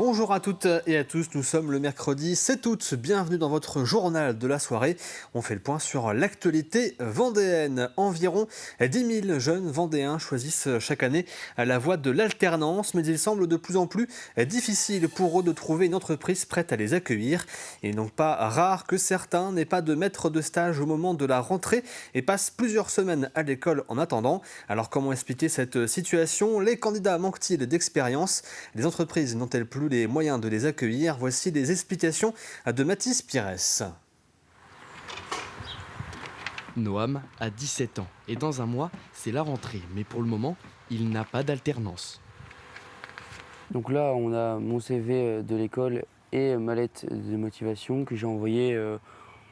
Bonjour à toutes et à tous, nous sommes le mercredi 7 août, bienvenue dans votre journal de la soirée. On fait le point sur l'actualité vendéenne. Environ 10 000 jeunes vendéens choisissent chaque année la voie de l'alternance, mais il semble de plus en plus difficile pour eux de trouver une entreprise prête à les accueillir. Il n'est donc pas rare que certains n'aient pas de maître de stage au moment de la rentrée et passent plusieurs semaines à l'école en attendant. Alors comment expliquer cette situation? Les candidats manquent-ils d'expérience? Les entreprises n'ont-elles plus les moyens de les accueillir? Voici les explications de Mathis Pires. Noam a 17 ans et dans un mois, c'est la rentrée. Mais pour le moment, il n'a pas d'alternance. Donc là, on a mon CV de l'école et ma lettre de motivation que j'ai envoyée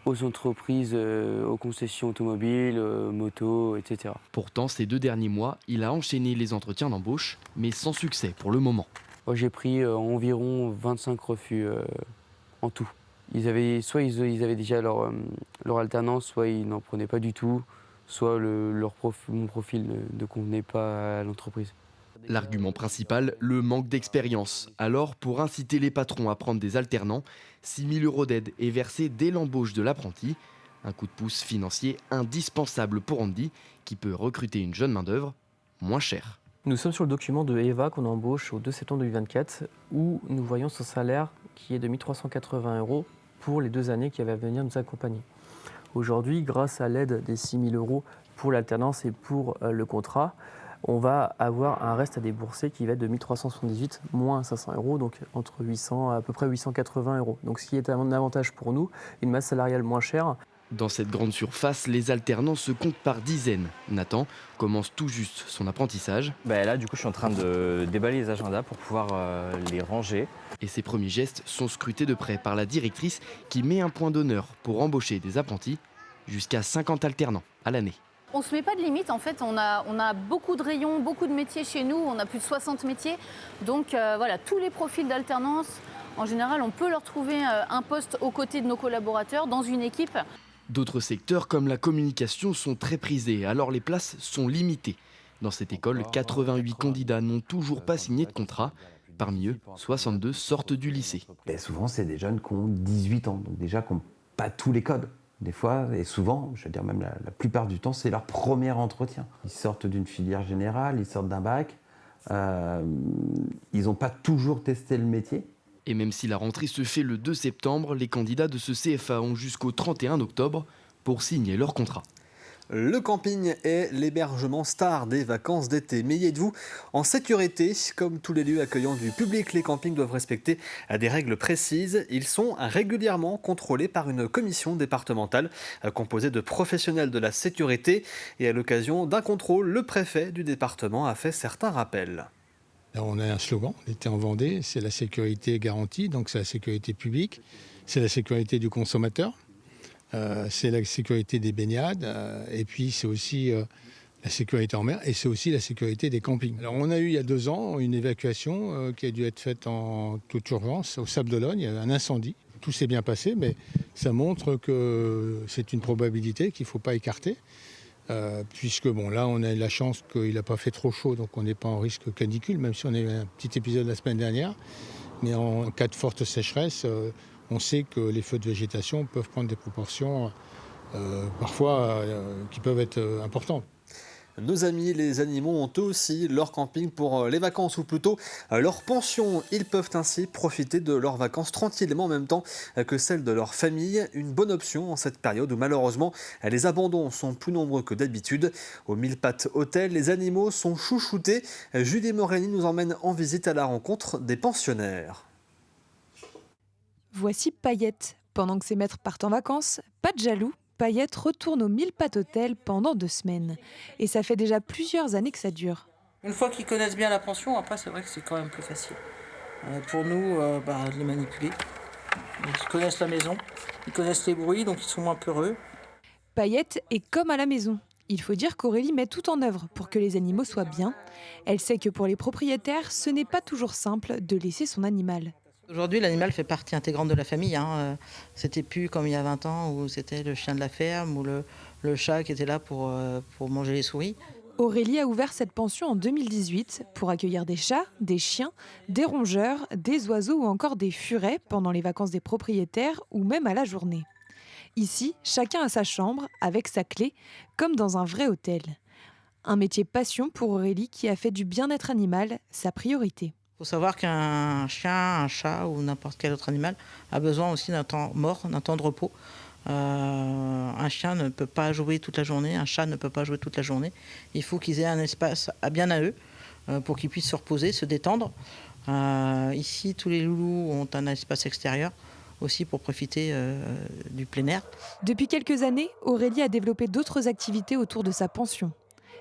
aux entreprises, aux concessions automobiles, motos, etc. Pourtant, ces 2 derniers mois, il a enchaîné les entretiens d'embauche, mais sans succès pour le moment. Moi, j'ai pris environ 25 refus en tout. Ils avaient déjà leur alternance, soit ils n'en prenaient pas du tout, soit mon profil ne convenait pas à l'entreprise. L'argument principal, le manque d'expérience. Alors, pour inciter les patrons à prendre des alternants, 6 000 € d'aide est versée dès l'embauche de l'apprenti. Un coup de pouce financier indispensable pour Andy, qui peut recruter une jeune main-d'œuvre moins chère. Nous sommes sur le document de Eva qu'on embauche au 2 septembre 2024 où nous voyons son salaire qui est de 1 380 € pour les 2 années qui avaient à venir nous accompagner. Aujourd'hui, grâce à l'aide des 6 000 € pour l'alternance et pour le contrat, on va avoir un reste à débourser qui va être de 1 378 moins 500 €, donc entre 800 à peu près 880 €. Donc ce qui est un avantage pour nous, une masse salariale moins chère. Dans cette grande surface, les alternants se comptent par dizaines. Nathan commence tout juste son apprentissage. Là, du coup, je suis en train de déballer les agendas pour pouvoir les ranger. Et ses premiers gestes sont scrutés de près par la directrice qui met un point d'honneur pour embaucher des apprentis, jusqu'à 50 alternants à l'année. On ne se met pas de limite, en fait, on a beaucoup de rayons, beaucoup de métiers chez nous, on a plus de 60 métiers. Donc voilà, tous les profils d'alternance, en général, on peut leur trouver un poste aux côtés de nos collaborateurs dans une équipe. D'autres secteurs comme la communication sont très prisés, alors les places sont limitées. Dans cette école, 88 candidats n'ont toujours pas signé de contrat. Parmi eux, 62 sortent du lycée. Et souvent, c'est des jeunes qui ont 18 ans, donc déjà qui n'ont pas tous les codes. Des fois, et souvent, je veux dire même la plupart du temps, c'est leur premier entretien. Ils sortent d'une filière générale, ils sortent d'un bac, ils n'ont pas toujours testé le métier. Et même si la rentrée se fait le 2 septembre, les candidats de ce CFA ont jusqu'au 31 octobre pour signer leur contrat. Le camping est l'hébergement star des vacances d'été. Mais y êtes-vous en sécurité? Comme tous les lieux accueillant du public, les campings doivent respecter des règles précises. Ils sont régulièrement contrôlés par une commission départementale composée de professionnels de la sécurité. Et à l'occasion d'un contrôle, le préfet du département a fait certains rappels. Alors on a un slogan, l'été en Vendée, c'est la sécurité garantie, donc c'est la sécurité publique, c'est la sécurité du consommateur, c'est la sécurité des baignades, et puis c'est aussi la sécurité en mer, et c'est aussi la sécurité des campings. Alors on a eu il y a 2 ans une évacuation qui a dû être faite en toute urgence au Sable d'Olonne, il y a eu un incendie. Tout s'est bien passé, mais ça montre que c'est une probabilité qu'il ne faut pas écarter. Puisque là on a eu la chance qu'il n'a pas fait trop chaud, donc on n'est pas en risque canicule, même si on a eu un petit épisode la semaine dernière. Mais en cas de forte sécheresse, on sait que les feux de végétation peuvent prendre des proportions parfois qui peuvent être importantes. Nos amis les animaux ont eux aussi leur camping pour les vacances, ou plutôt leur pension. Ils peuvent ainsi profiter de leurs vacances tranquillement en même temps que celles de leur famille. Une bonne option en cette période où malheureusement les abandons sont plus nombreux que d'habitude. Au Mille Pattes Hôtel, les animaux sont chouchoutés. Julie Morelli nous emmène en visite à la rencontre des pensionnaires. Voici Paillette. Pendant que ses maîtres partent en vacances, pas de jaloux. Paillette retourne au Mille Pattes Hôtel pendant 2 semaines. Et ça fait déjà plusieurs années que ça dure. Une fois qu'ils connaissent bien la pension, après c'est vrai que c'est quand même plus facile. Pour nous, de les manipuler. Ils connaissent la maison, ils connaissent les bruits, donc ils sont moins peureux. Paillette est comme à la maison. Il faut dire qu'Aurélie met tout en œuvre pour que les animaux soient bien. Elle sait que pour les propriétaires, ce n'est pas toujours simple de laisser son animal. Aujourd'hui, l'animal fait partie intégrante de la famille. C'était plus comme il y a 20 ans où c'était le chien de la ferme ou le chat qui était là pour manger les souris. Aurélie a ouvert cette pension en 2018 pour accueillir des chats, des chiens, des rongeurs, des oiseaux ou encore des furets pendant les vacances des propriétaires ou même à la journée. Ici, chacun a sa chambre avec sa clé, comme dans un vrai hôtel. Un métier passion pour Aurélie qui a fait du bien-être animal sa priorité. Il faut savoir qu'un chien, un chat ou n'importe quel autre animal a besoin aussi d'un temps mort, d'un temps de repos. Un chien ne peut pas jouer toute la journée, un chat ne peut pas jouer toute la journée. Il faut qu'ils aient un espace bien à eux pour qu'ils puissent se reposer, se détendre. Ici, tous les loulous ont un espace extérieur aussi pour profiter du plein air. Depuis quelques années, Aurélie a développé d'autres activités autour de sa pension.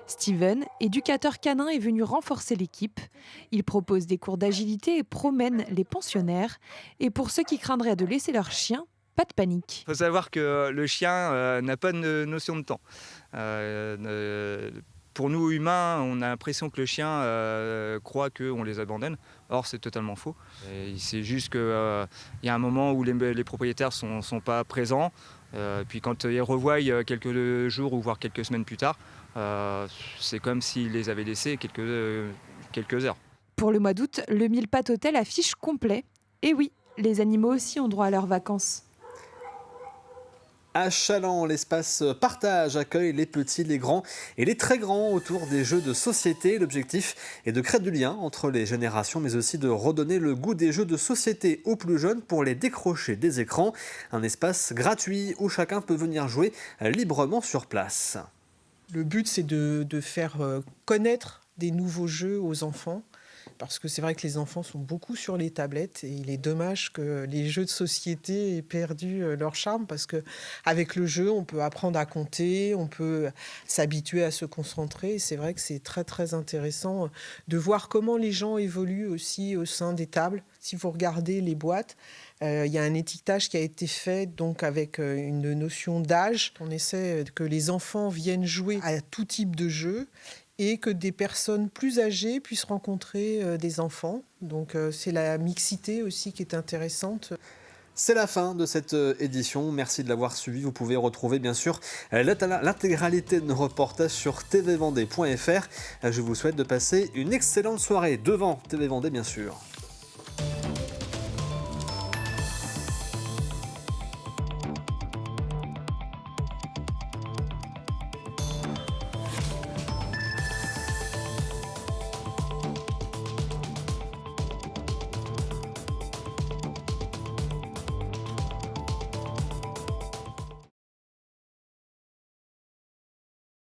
Steven, éducateur canin, est venu renforcer l'équipe. Il propose des cours d'agilité et promène les pensionnaires. Et pour ceux qui craindraient de laisser leur chien, pas de panique. Il faut savoir que le chien n'a pas de notion de temps. Pour nous humains, on a l'impression que le chien croit qu'on les abandonne. Or, c'est totalement faux. C'est juste qu'il y a un moment où les propriétaires ne sont pas présents. Puis quand ils revoient quelques jours ou voire quelques semaines plus tard, c'est comme s'ils les avaient laissés quelques heures. Pour le mois d'août, le Mille Pattes Hôtel affiche complet. Et oui, les animaux aussi ont droit à leurs vacances. À Chaland, l'espace partage accueille les petits, les grands et les très grands autour des jeux de société. L'objectif est de créer du lien entre les générations, mais aussi de redonner le goût des jeux de société aux plus jeunes pour les décrocher des écrans. Un espace gratuit où chacun peut venir jouer librement sur place. Le but, c'est de faire connaître des nouveaux jeux aux enfants. Parce que c'est vrai que les enfants sont beaucoup sur les tablettes et il est dommage que les jeux de société aient perdu leur charme parce qu'avec le jeu, on peut apprendre à compter, on peut s'habituer à se concentrer. Et c'est vrai que c'est très très intéressant de voir comment les gens évoluent aussi au sein des tables. Si vous regardez les boîtes, il y a un étiquetage qui a été fait donc avec une notion d'âge. On essaie que les enfants viennent jouer à tout type de jeu et que des personnes plus âgées puissent rencontrer des enfants. Donc c'est la mixité aussi qui est intéressante. C'est la fin de cette édition. Merci de l'avoir suivi. Vous pouvez retrouver bien sûr l'intégralité de nos reportages sur tvvendée.fr. Je vous souhaite de passer une excellente soirée devant TV Vendée bien sûr.